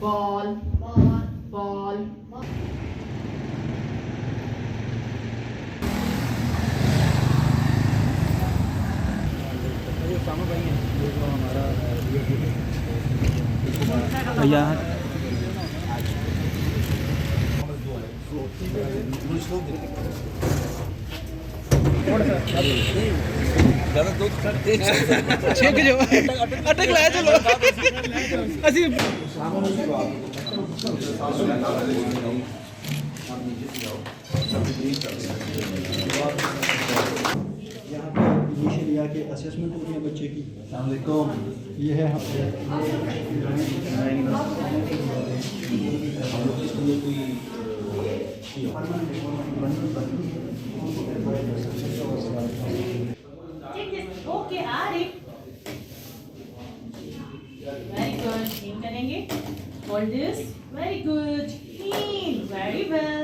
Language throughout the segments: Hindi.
ball, ball, ball. भैया छेक जो अटक लाया चलो ਅਸੀਂ यहाँ पे इनिशियल आके असेसमेंट होती है बच्चे की। ये है ओके आरिफ, वेरी गुड, हीन करेंगे, होल्ड दिस, वेरी गुड, हीन, वेरी वेल,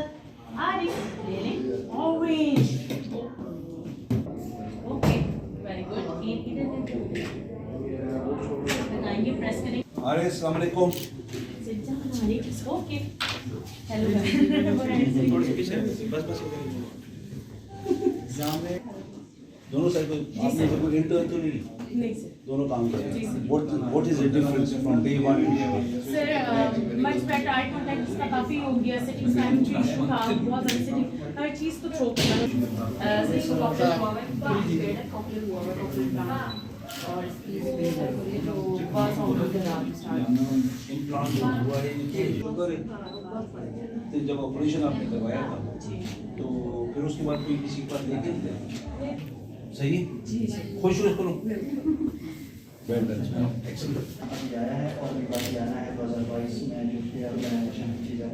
आरिफ ले लें, ऑरेंज, ओके, वेरी गुड, हीन इधर लगाएंगे, प्रेस करेंगे, अरे अस्सलाम वालेकुम। Sit down Arif, okay, hello, थोड़ी सी पीछे बस एग्जाम में दोनों साइड को आपने जो कोई इंटर तो नहीं नहीं सर, दोनों काम करें। What is the difference from day 1 to day 2? Sir much better I contact इसका काफ़ी हो गया, सिटिंग टाइम जो इशू था बहुत ज़्यादा, सिटिंग हर चीज़ को थ्रो करना सर इसको कॉपरेट हुआ है, कॉपरेट हुआ है और इसकी जो वर्क ऑन स्टार्ट इम्प्लांट हुआ है ये तो जब ऑपरेशन आपने करवाया था तो फिर उसके बाद कोई किसी के पास लेके थे सही खुश हो करो वेल डन एक्सीलेंट अभी आया है और भी बाकी आना है 2022 में जो कि ऑर्गेनाइजेशन की चीज़ है।